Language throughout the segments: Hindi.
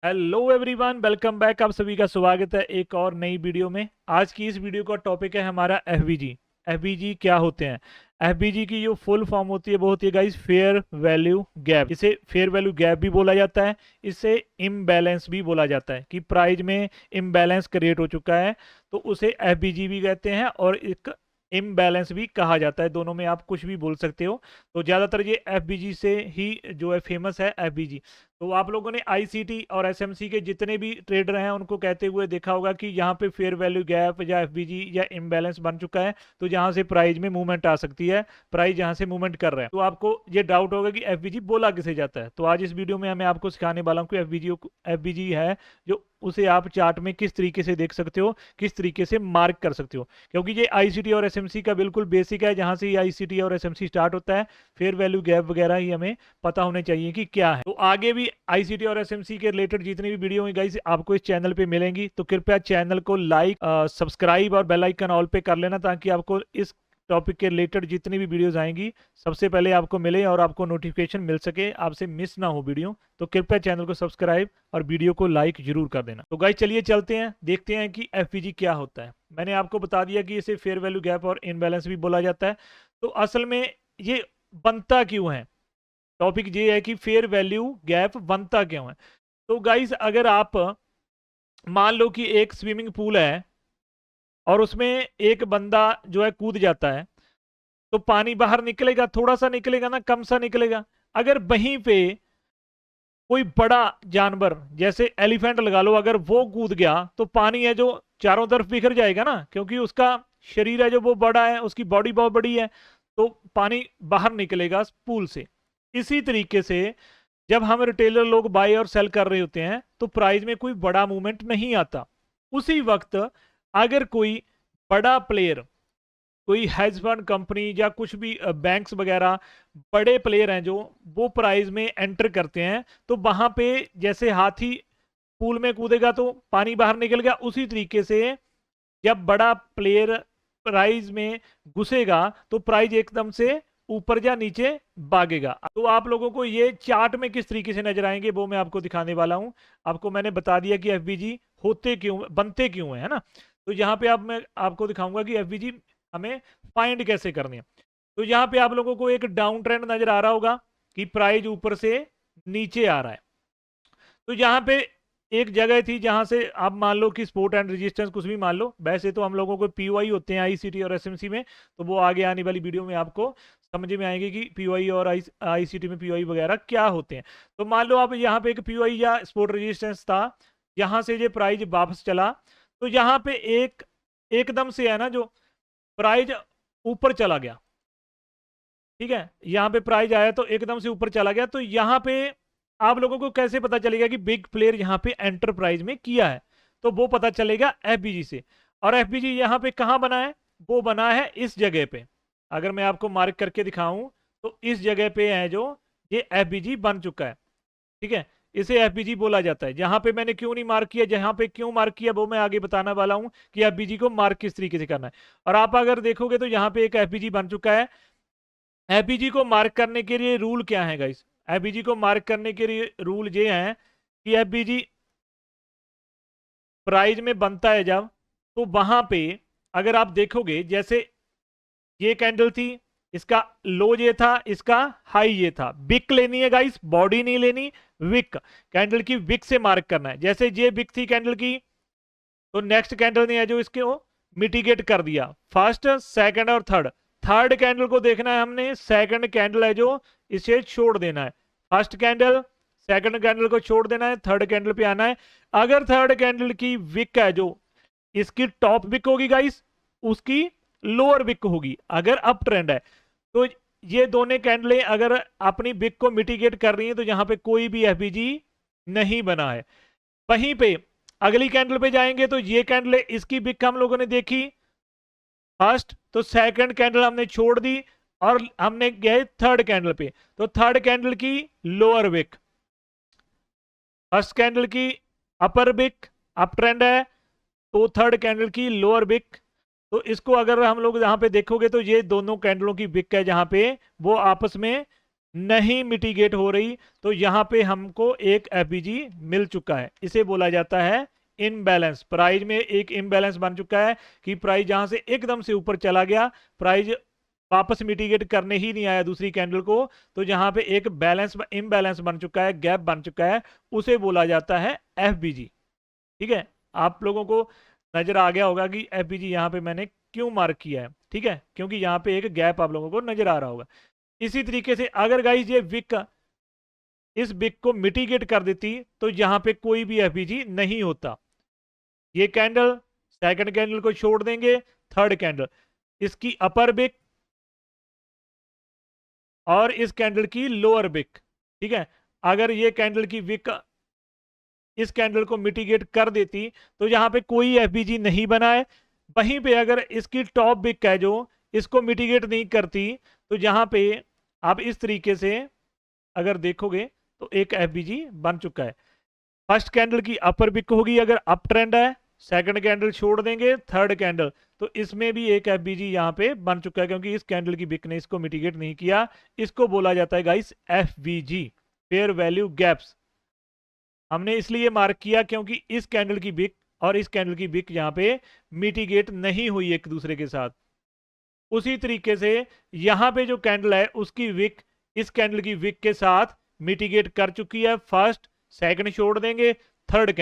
Hello everyone, welcome back. आप सभी का स्वागत है एक और नई वीडियो में। आज की इस वीडियो का टॉपिक है हमारा एफबीजी। एफबीजी क्या होते हैं? एफबीजी की जो फुल फॉर्म होती है वो होती है गाइस फेयर वैल्यू गैप। इसे फेयर वैल्यू गैप भी बोला जाता है, इसे इम्बैलेंस भी बोला जाता है कि प्राइस में इम्बैलेंस क्रिएट हो चुका है तो उसे एफबीजी भी कहते हैं और एक इम्बैलेंस भी कहा जाता है। दोनों में आप कुछ भी बोल सकते हो। तो ज़्यादातर ये एफबीजी से ही जो है फेमस है एफबीजी। तो आप लोगों ने आईसीटी और एसएमसी के जितने भी ट्रेडर हैं उनको कहते हुए देखा होगा कि यहाँ पे फेयर वैल्यू गैप या एफबीजी या इम्बैलेंस बन चुका है तो जहाँ से प्राइस में मूवमेंट आ सकती है, प्राइस जहाँ से मूवमेंट कर रहा है। तो आपको ये डाउट होगा कि एफबीजी बोला किसे जाता है। तो आज इस वीडियो में मैं आपको सिखाने वाला हूँ कि एफबीजी है जो उसे आप चार्ट में किस तरीके से देख सकते हो, किस तरीके से मार्क कर सकते हो, क्योंकि ये आईसीटी और एसएमसी का बिल्कुल बेसिक है। जहाँ से ये आईसीटी और एसएमसी स्टार्ट होता है, फेयर वैल्यू गैप वगैरह ही हमें पता होने चाहिए कि क्या है। तो आगे भी आईसीटी और एसएमसी के रिलेटेड जितनी भी वीडियो है गाइस आपको इस चैनल पे मिलेंगी, तो कृपया चैनल को लाइक, सब्सक्राइब और बेल आइकन ऑल पे कर लेना ताकि आपको इस टॉपिक के रिलेटेड जितनी भी वीडियोस आएंगी सबसे पहले आपको मिले और आपको नोटिफिकेशन मिल सके, आपसे मिस ना हो वीडियो। तो कृपया चैनल को सब्सक्राइब और वीडियो को लाइक जरूर कर देना। तो गाइस चलिए चलते हैं, देखते हैं कि एफपीजी क्या होता है। मैंने आपको बता दिया कि इसे फेयर वैल्यू गैप और इनबैलेंस भी बोला जाता है। तो असल में ये बनता क्यों है? टॉपिक ये है कि फेयर वैल्यू गैप बनता क्यों है। तो गाइस अगर आप मान लो कि एक स्विमिंग पूल है और उसमें एक बंदा जो है कूद जाता है तो पानी बाहर निकलेगा, थोड़ा सा निकलेगा ना, कम सा निकलेगा। अगर वहीं पे कोई बड़ा जानवर जैसे एलिफेंट लगा लो, अगर वो कूद गया तो पानी है जो चारों तरफ बिखर जाएगा ना, क्योंकि उसका शरीर है जो वो बड़ा है, उसकी बॉडी बहुत बड़ी है, तो पानी बाहर निकलेगा पूल से। इसी तरीके से जब हम रिटेलर लोग बाय और सेल कर रहे होते हैं तो प्राइस में कोई बड़ा मूवमेंट नहीं आता। उसी वक्त अगर कोई बड़ा प्लेयर, कोई हेज फंड कंपनी या कुछ भी बैंक्स वगैरह बड़े प्लेयर हैं जो वो प्राइस में एंटर करते हैं, तो वहां पे जैसे हाथी पूल में कूदेगा तो पानी बाहर निकल गया, उसी तरीके से जब बड़ा प्लेयर प्राइज में घुसेगा तो प्राइज एकदम से ऊपर या नीचे भागेगा। तो आप लोगों को ये चार्ट में किस तरीके से नजर आएंगे वो मैं आपको दिखाने वाला हूं। आपको मैंने बता दिया कि एफबीजी होते क्यों, बनते क्यों है ना। तो यहाँ पे आप मैं आपको दिखाऊंगा कि एफबीजी हमें फाइंड कैसे करनी है। तो यहाँ पे आप लोगों को एक डाउन ट्रेंड नजर आ रहा होगा कि प्राइज ऊपर से नीचे आ रहा है। तो यहाँ पे एक जगह थी जहां से आप मान लो कि सपोर्ट एंड रेजिस्टेंस कुछ भी मान लो, वैसे तो हम लोगों को पीओआई होते हैं आईसीटी और एसएमसी में, तो वो आगे आने वाली वीडियो में आपको समझ में आएंगे कि पीओआई और आईसीटी में पीओआई वगैरह क्या होते हैं। तो मान लो आप यहाँ पे एक पीओआई या सपोर्ट रेजिस्टेंस था, यहाँ से जो प्राइज वापस चला तो यहाँ पे एकदम से है ना जो प्राइज ऊपर चला गया। ठीक है, यहाँ पे प्राइज आया तो एकदम से ऊपर चला गया। तो यहाँ पे आप लोगों को कैसे पता चलेगा कि बिग प्लेयर यहाँ पे एंटरप्राइज में किया है? तो वो पता चलेगा एफबीजी से। और एफबीजी यहाँ पे कहाँ बना है? वो बना है इस जगह पे। अगर मैं आपको मार्क करके दिखाऊं तो इस जगह पे है जो ये एफबीजी बन चुका है। ठीक है, इसे एफबीजी बोला जाता है। जहां पे मैंने क्यों नहीं मार्क किया, जहां पे क्यों मार्क किया वो मैं आगे बताने वाला हूं कि एफबीजी को मार्क किस तरीके से करना है। और आप अगर देखोगे तो यहाँ पे एक एफबीजी बन चुका है। एफबीजी को मार्क करने के लिए रूल क्या है गाइस? एफबीजी को मार्क करने के लिए रूल ये है कि एफबीजी प्राइज में बनता है जब, तो वहां पे अगर आप देखोगे जैसे ये कैंडल थी, इसका लो ये था, इसका हाई ये था। विक लेनी है गाइस, बॉडी नहीं लेनी, विक। कैंडल की विक से मार्क करना है। जैसे ये विक थी कैंडल की तो नेक्स्ट कैंडल ने है जो इसके वो मिटिगेट कर दिया, फर्स्ट सेकंड और थर्ड। थर्ड कैंडल को देखना है हमने, सेकंड कैंडल है जो इसे छोड़ देना है। फर्स्ट कैंडल सेकंड कैंडल को छोड़ देना है, थर्ड कैंडल पे आना है। अगर थर्ड कैंडल की विक है जो इसकी टॉप विक होगी गाइस, उसकी लोअर विक होगी अगर अप ट्रेंड है। तो ये दोनों कैंडलें अगर अपनी विक को मिटिगेट कर रही हैं तो यहां पे कोई भी एफबीजी नहीं बना है। वहीं पे अगली कैंडल पे जाएंगे तो ये कैंडल इसकी विक हम लोगों ने देखी फर्स्ट, तो सेकंड कैंडल हमने छोड़ दी और हमने गए थर्ड कैंडल पे। तो थर्ड कैंडल की लोअर विक, फर्स्ट कैंडल की अपर विक, अप ट्रेंड है, तो थर्ड कैंडल की लोअर विक। तो इसको अगर हम लोग यहां पे देखोगे तो ये दोनों कैंडलों की विक है जहां पे वो आपस में नहीं मिटिगेट हो रही, तो यहाँ पे हमको एक एफबीजी मिल चुका है। इसे बोला जाता है इनबैलेंस। प्राइस में एक इनबैलेंस बन चुका है कि प्राइस जहां से एकदम से ऊपर चला गया, प्राइस वापस मिटिगेट करने ही नहीं आया दूसरी कैंडल को, तो जहां पे एक बैलेंस इनबैलेंस बन चुका है, गैप बन चुका है, उसे बोला जाता है एफबीजी। ठीक है, आप लोगों को नजर आ गया होगा कि एफबीजी यहाँ पे मैंने क्यों मार्क किया है। ठीक है, क्योंकि यहाँ पे एक गैप आप लोगों को नजर आ रहा होगा। इसी तरीके से अगर गाइज ये विक इस विक को मिटिगेट कर देती, तो यहां पे कोई भी एफबीजी नहीं होता। ये कैंडल, सेकंड कैंडल को छोड़ देंगे, थर्ड कैंडल, इसकी अपर विक और इस कैंडल की लोअर विक। ठीक है, अगर ये कैंडल की विक इस कैंडल को मिटिगेट कर देती, तो यहां पे कोई एफबीजी नहीं बना है। वहीं पे अगर इसकी टॉप विक है जो इसको मिटिगेट नहीं करती, तो यहां पे आप इस तरीके से अगर देखोगे तो एक एफबीजी बन चुका है। फर्स्ट कैंडल की अपर विक होगी अगर अप ट्रेंड है, सेकंड कैंडल छोड़ देंगे, थर्ड कैंडल, तो इसमें भी एक एफबीजी यहां पे बन चुका है, क्योंकि इस कैंडल की विक ने इसको मिटिगेट नहीं किया। इसको बोला जाता है guys FBG, fair value gaps. हमने इसलिए मार्क किया क्योंकि इस कैंडल की विक और इस कैंडल की विक यहां पे मिटिगेट नहीं हुई एक दूसरे के साथ। उसी तरीके से यहां पे जो कैंडल है उसकी विक इस कैंडल की विक के साथ मिटिगेट कर चुकी है। फर्स्ट सेकंड छोड़ देंगे, थर्ड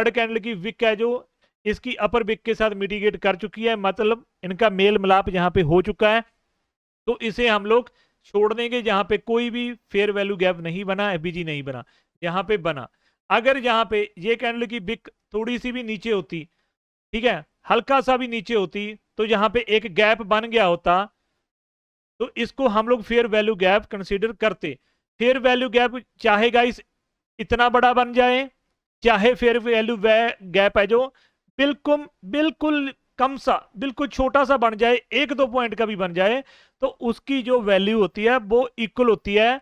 कैंडल की विक है जो इसकी अपर विक के साथ मिटिगेट कर चुकी है, मतलब इनका मेल मिलाप यहां पे हो चुका है। तो इसे हम लोग छोड़ देंगे, जहां पे कोई भी फेयर वैल्यू गैप नहीं बना, एफबीजी नहीं बना, यहां पे बना। अगर यहां पे ये कैंडल की विक थोड़ी सी भी नीचे होती, ठीक है, हल्का सा भी नीचे होती, तो यहां पे एक गैप बन गया होता, तो इसको हम लोग फेयर वैल्यू गैप कंसीडर करते। फेयर वैल्यू गैप चाहे गाइस इतना बड़ा बन जाए, चाहे फेयर वैल्यू गैप है जो बिल्कुल बिल्कुल कम सा, बिल्कुल छोटा सा बन जाए, एक दो पॉइंट का भी बन जाए, तो उसकी जो वैल्यू होती है वो इक्वल होती है।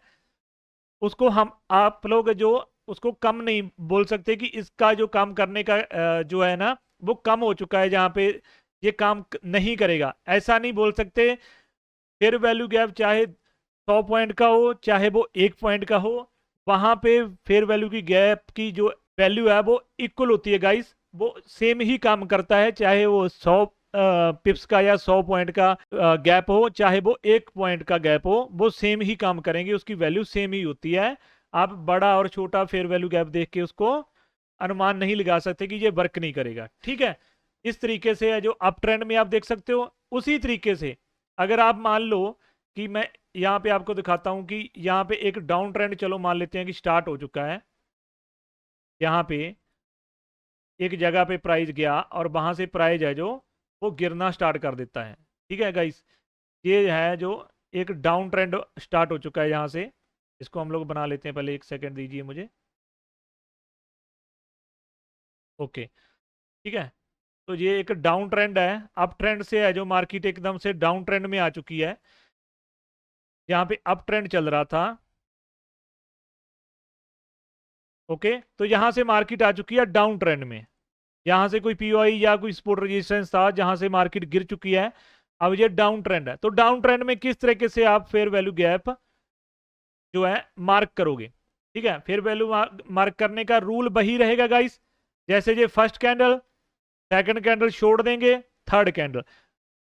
उसको हम आप लोग जो उसको कम नहीं बोल सकते कि इसका जो काम करने का जो है ना वो कम हो चुका है, जहां पे ये काम नहीं करेगा, ऐसा नहीं बोल सकते। फेयर वैल्यू गैप चाहे 100 पॉइंट का हो, चाहे वो 1 पॉइंट का हो, वहां पे फेयर वैल्यू की गैप की जो वैल्यू है वो इक्वल होती है गाइस, वो सेम ही काम करता है, चाहे वो 100 पिप्स का या 100 पॉइंट का गैप हो, चाहे वो 1 पॉइंट का गैप हो, वो सेम ही काम करेंगे, उसकी वैल्यू सेम ही होती है। आप बड़ा और छोटा फेयर वैल्यू गैप देख के उसको अनुमान नहीं लगा सकते कि ये वर्क नहीं करेगा। ठीक है, इस तरीके से है जो अप ट्रेंड में आप देख सकते हो। उसी तरीके से अगर आप मान लो कि मैं यहाँ पे आपको दिखाता हूं कि यहाँ पे एक डाउन ट्रेंड, चलो मान लेते हैं कि स्टार्ट हो चुका है, यहाँ पे एक जगह पे प्राइस गया और वहां से प्राइस है जो वो गिरना स्टार्ट कर देता है। ठीक है गाइस, ये है जो एक डाउन ट्रेंड स्टार्ट हो चुका है यहाँ से। इसको हम लोग बना लेते हैं, पहले एक सेकंड दीजिए मुझे। ओके, ठीक है, तो ये एक डाउन ट्रेंड है, अप ट्रेंड से है जो मार्केट एकदम से डाउन ट्रेंड में आ चुकी है। यहाँ पे अप ट्रेंड चल रहा था, ओके, तो यहां से मार्केट आ चुकी है डाउन ट्रेंड में। यहां से कोई पीओआई या कोई सपोर्ट रेजिस्टेंस था जहां से मार्केट गिर चुकी है, अब ये डाउन ट्रेंड है। तो डाउन ट्रेंड में किस तरीके से आप फेयर वैल्यू गैप जो है मार्क करोगे। ठीक है, फेयर वैल्यू मार्क करने का रूल वही रहेगा गाइस, जैसे ये फर्स्ट कैंडल, सेकंड कैंडल छोड़ देंगे, थर्ड कैंडल,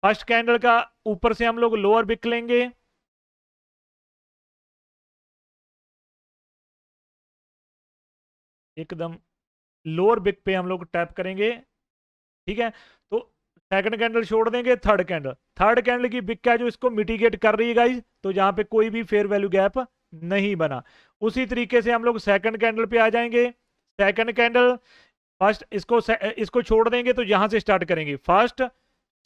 फर्स्ट कैंडल का ऊपर से हम लोग लोअर बिक लेंगे, एकदम लोअर बिक पे हम लोग टैप करेंगे। ठीक है, तो सेकंड कैंडल छोड़ देंगे, थर्ड कैंडल की बिक है जो इसको मिटिगेट कर रही है गाइस, तो जहां पे कोई भी फेयर वैल्यू गैप नहीं बना। उसी तरीके से हम लोग सेकंड कैंडल पे आ जाएंगे। सेकंड कैंडल, फर्स्ट इसको छोड़ देंगे, तो यहां से स्टार्ट करेंगे, फर्स्ट,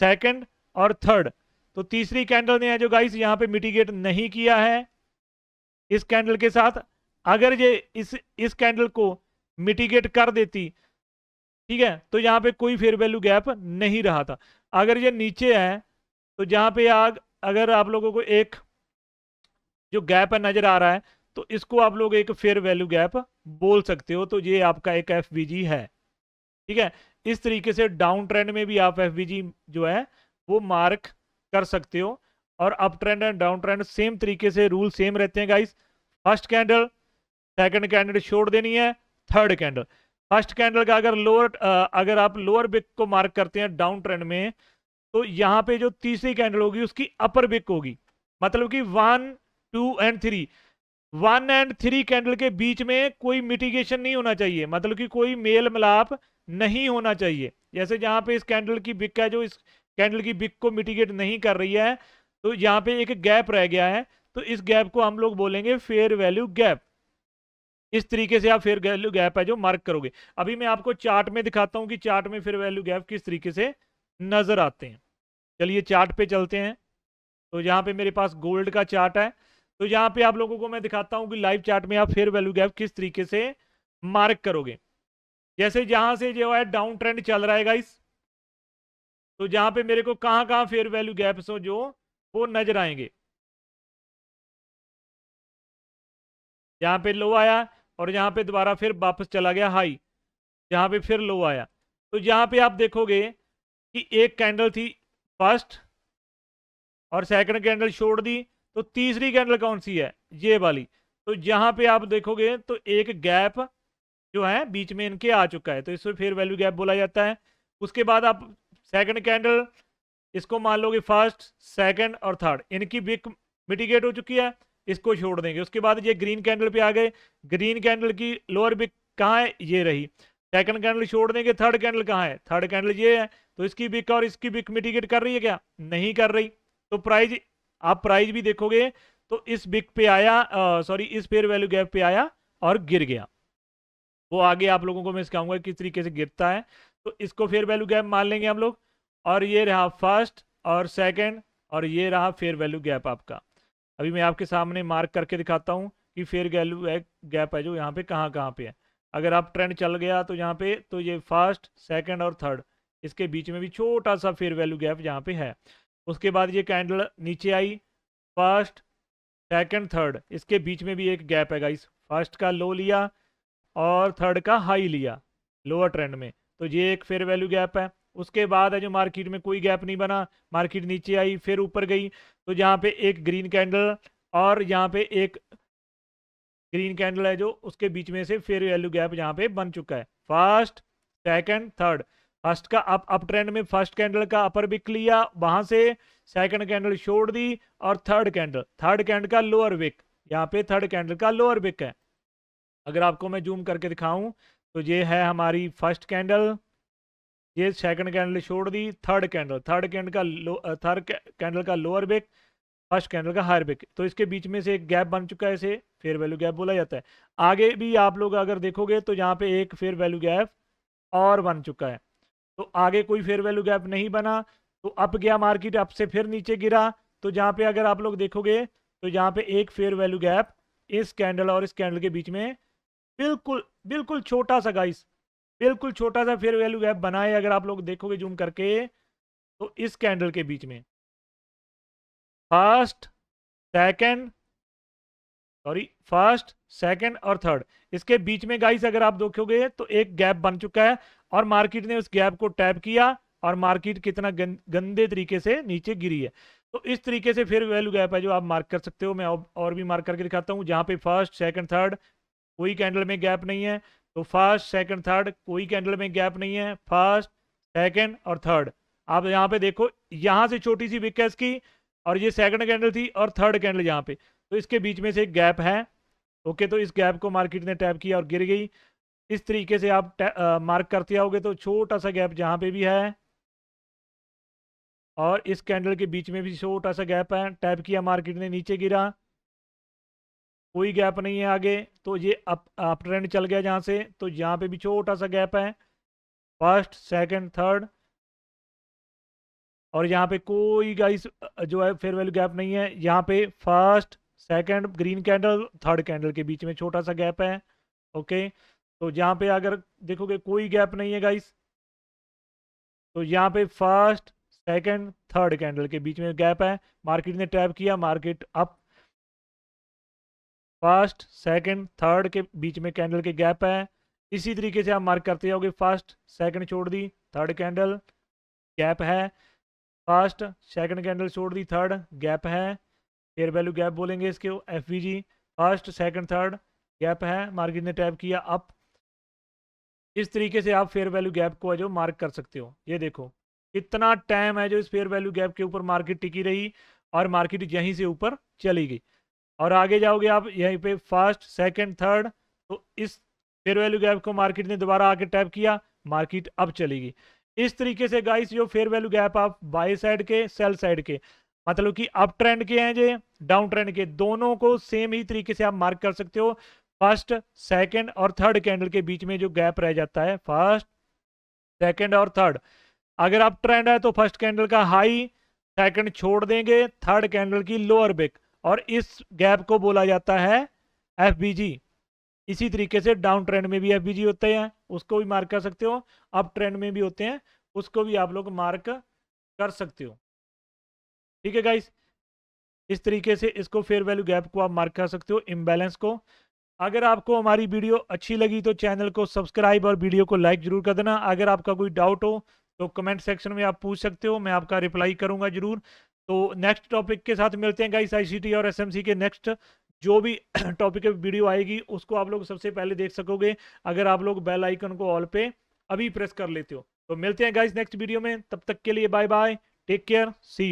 सेकंड और थर्ड। तो तीसरी कैंडल ने है जो गाइस यहाँ पे मिटिगेट नहीं किया है इस कैंडल के साथ। अगर ये इस कैंडल को मिटिगेट कर देती, ठीक है, तो यहाँ पे कोई फेयर वैल्यू गैप नहीं रहा था। अगर ये नीचे है, तो जहां पे अगर आप लोगों को एक जो गैप है नजर आ रहा है, तो इसको आप लोग एक फेयर वैल्यू गैप बोल सकते हो, तो ये आपका एक एफवीजी है। ठीक है, इस तरीके से डाउन ट्रेंड में भी आप एफवीजी जो है वो मार्क कर सकते हो। और up trend and down trend same तरीके से रूल सेम रहते हैं guys. First candle, second candle छोड़ देनी है, थर्ड कैंडल। फर्स्ट कैंडल का अगर आप लोअर बिक को मार्क करते हैं डाउन ट्रेंड में, तो यहाँ पे जो तीसरी कैंडल होगी उसकी अपर बिक होगी। मतलब कि 1, 2 एंड 3, 1 एंड 3 कैंडल के बीच में कोई मिटिगेशन नहीं होना चाहिए, मतलब कि कोई मेल मिलाप नहीं होना चाहिए। जैसे जहां पे इस कैंडल की बिक है जो इस कैंडल की बिक को मिटिगेट नहीं कर रही है, तो यहाँ पे एक गैप रह गया है, तो इस गैप को हम लोग बोलेंगे फेयर वैल्यू गैप। इस तरीके से आप फेयर वैल्यू गैप है जो मार्क करोगे। अभी मैं आपको चार्ट में दिखाता हूं कि चार्ट में फेयर वैल्यू गैप किस तरीके से नजर आते हैं। चलिए चार्ट पे चलते हैं। तो यहाँ पे मेरे पास गोल्ड का चार्ट है, तो यहाँ पे आप लोगों को मैं दिखाता हूँ कि लाइव चार्ट में आप फेयर वैल्यू गैप किस तरीके से मार्क करोगे। जैसे जहां से जो है डाउन ट्रेंड चल रहा है गाइस, तो जहां पे मेरे को कहां कहां फेयर वैल्यू गैप्स हो जो वो नजर आएंगे। यहाँ पे लो आया और यहाँ पे दोबारा फिर वापस चला गया हाई, यहाँ पे फिर लो आया। तो यहाँ पे आप देखोगे कि एक कैंडल थी फर्स्ट और सेकंड कैंडल छोड़ दी, तो तीसरी कैंडल कौन सी है, ये वाली। तो यहाँ पे आप देखोगे तो एक गैप जो है बीच में इनके आ चुका है, तो इसको फेयर वैल्यू गैप बोला जाता है। उसके बाद आप सेकंड कैंडल इसको मान लोगे फर्स्ट, सेकंड और थर्ड, इनकी बिक मिटिगेट हो चुकी है, इसको छोड़ देंगे। उसके बाद ये ग्रीन कैंडल पे आ गए, ग्रीन कैंडल की लोअर बिक कहाँ है, ये रही। सेकंड कैंडल छोड़ देंगे, थर्ड कैंडल कहाँ है, थर्ड कैंडल ये है। तो इसकी बिक और इसकी बिक मिटिगेट कर रही है क्या, नहीं कर रही। तो प्राइस, आप प्राइस भी देखोगे तो इस बिक पे आया, सॉरी इस फेयर वैल्यू गैप पे आया और गिर गया। वो आगे आप लोगों को मैं सिखाऊंगा किस तरीके से गिरता है। तो इसको फेयर वैल्यू गैप मान लेंगे हम लोग। और ये रहा फर्स्ट और सेकंड, और ये रहा फेयर वैल्यू गैप आपका। अभी मैं आपके सामने मार्क करके दिखाता हूँ कि फेयर वैल्यू गैप है जो यहाँ पे कहाँ कहाँ पे है। अगर आप ट्रेंड चल गया तो यहाँ पे, तो ये फर्स्ट, सेकंड और थर्ड, इसके बीच में भी छोटा सा फेयर वैल्यू गैप यहाँ पे है। उसके बाद ये कैंडल नीचे आई, फर्स्ट, सेकंड, थर्ड, इसके बीच में भी एक गैप है गाइस। फर्स्ट का लो लिया और थर्ड का हाई लिया लोअर ट्रेंड में, तो ये एक फेयर वैल्यू गैप है। उसके बाद है जो मार्केट में कोई गैप नहीं बना, मार्केट नीचे आई फिर ऊपर गई, तो जहाँ पे एक ग्रीन कैंडल और यहाँ पे एक ग्रीन कैंडल है जो उसके बीच में से फेयर वैल्यू गैप यहाँ पे बन चुका है। फर्स्ट, सेकंड, थर्ड, फर्स्ट का अप ट्रेंड में फर्स्ट कैंडल का अपर विक लिया, वहां से सेकंड कैंडल छोड़ दी, और थर्ड कैंडल का लोअर विक, यहाँ पे थर्ड कैंडल का लोअर विक है। अगर आपको मैं जूम करके दिखाऊं तो ये है हमारी फर्स्ट कैंडल, ये सेकंड कैंडल छोड़ दी, थर्ड कैंडल का लोअर विक, फर्स्ट कैंडल का हायर विक, तो इसके बीच में से एक गैप बन चुका है, इसे फेयर वैल्यू गैप बोला जाता है। आगे भी आप लोग अगर देखोगे तो यहाँ पे एक फेयर वैल्यू गैप और बन चुका है। तो आगे कोई फेयर वैल्यू गैप नहीं बना, तो अप गया मार्केट, अप से फिर नीचे गिरा। तो जहाँ पे अगर आप लोग देखोगे तो यहाँ पे एक फेयर वैल्यू गैप इस कैंडल और इस कैंडल के बीच में बिल्कुल बिल्कुल छोटा सा गाइस, बिल्कुल छोटा सा फेयर वैल्यू गैप बना है। अगर आप लोग देखोगे जूम करके तो इस कैंडल के बीच में first, second, sorry first, second और थर्ड, इसके बीच में गाइस अगर आप देखोगे तो एक गैप बन चुका है, और मार्केट ने उस गैप को टैप किया और मार्केट कितना गंदे तरीके से नीचे गिरी है। तो इस तरीके से फेयर वैल्यू गैप है जो आप मार्क कर सकते हो। मैं और भी मार्क करके दिखाता हूँ। जहाँ पे फर्स्ट, सेकंड, थर्ड कोई कैंडल में गैप नहीं है, तो फर्स्ट, सेकंड, थर्ड कोई कैंडल में गैप नहीं है, फर्स्ट, सेकंड और थर्ड। आप यहाँ पे देखो, यहाँ से छोटी सी विक है इसकी, और ये सेकंड कैंडल थी और थर्ड कैंडल यहाँ पे, तो इसके बीच में से एक गैप है। ओके, तो इस गैप को मार्केट ने टैप किया और गिर गई। इस तरीके से आप मार्क करते आओगे तो छोटा सा गैप जहाँ पे भी है, और इस कैंडल के बीच में भी छोटा सा गैप है, टैप किया मार्केट ने नीचे गिरा, कोई गैप नहीं है आगे, तो ये अप ट्रेंड चल गया जहाँ से, तो यहाँ पे भी छोटा सा गैप है, फर्स्ट, सेकंड, थर्ड, और यहाँ पे कोई गाइस जो है फेयर वैल्यू गैप नहीं है। यहाँ पे first, second, green candle, third candle के बीच में छोटा सा गैप है। ओके, तो यहाँ पे अगर देखोगे कोई गैप नहीं है गाइस, तो यहाँ पे फर्स्ट, सेकंड, थर्ड कैंडल के बीच में गैप है, मार्केट ने टैप किया, market up, first, second, third के बीच में कैंडल के गैप है। इसी तरीके से आप मार्क करते जाओगे, फर्स्ट, सेकंड छोड़ दी, थर्ड कैंडल गैप है, फर्स्ट, सेकंड कैंडल छोड़ दी, थर्ड गैप है, फेयर वैल्यू गैप बोलेंगे इसके। FVG first second third gap है, मार्केट ने टैप किया अप। इस तरीके से आप फेयर वैल्यू गैप को जो मार्क कर सकते हो। ये देखो कितना टाइम है जो इस फेयर वैल्यू गैप के ऊपर मार्केट टिकी रही और मार्केट यहीं से ऊपर चली गई। और आगे जाओगे आप यहीं पे फर्स्ट सेकंड थर्ड, तो इस फेयर वैल्यू गैप को मार्केट ने दोबारा आके टैप किया, मार्केट अब चलेगी। इस तरीके से गाइस जो फेयर वैल्यू गैप आप बाय साइड के सेल साइड के, मतलब कि अप ट्रेंड के हैं जो डाउन ट्रेंड के, दोनों को सेम ही तरीके से आप मार्क कर सकते हो। फर्स्ट सेकंड और थर्ड कैंडल के बीच में जो गैप रह जाता है, फर्स्ट सेकंड और थर्ड, अगर अप ट्रेंड है तो फर्स्ट कैंडल का हाई, सेकंड छोड़ देंगे, थर्ड कैंडल की लोअर बिक, और इस गैप को बोला जाता है एफबीजी। इसी तरीके से डाउन ट्रेंड में भी एफबीजी होते हैं, उसको भी मार्क कर सकते हो, अप ट्रेंड में भी होते हैं, उसको भी आप लोग मार्क कर सकते हो। ठीक है गाइस, इस तरीके से इसको फेयर वैल्यू गैप को आप मार्क कर सकते हो, इम्बैलेंस को। अगर आपको हमारी वीडियो अच्छी लगी तो चैनल को सब्सक्राइब और वीडियो को लाइक जरूर कर देना। अगर आपका कोई डाउट हो तो कमेंट सेक्शन में आप पूछ सकते हो, मैं आपका रिप्लाई करूंगा जरूर। तो नेक्स्ट टॉपिक के साथ मिलते हैं गाइस, आईसीटी और एसएमसी के नेक्स्ट जो भी टॉपिक वीडियो आएगी उसको आप लोग सबसे पहले देख सकोगे अगर आप लोग बेल आइकन को ऑल पे अभी प्रेस कर लेते हो। तो मिलते हैं गाइस नेक्स्ट वीडियो में, तब तक के लिए bye bye, take care, see you.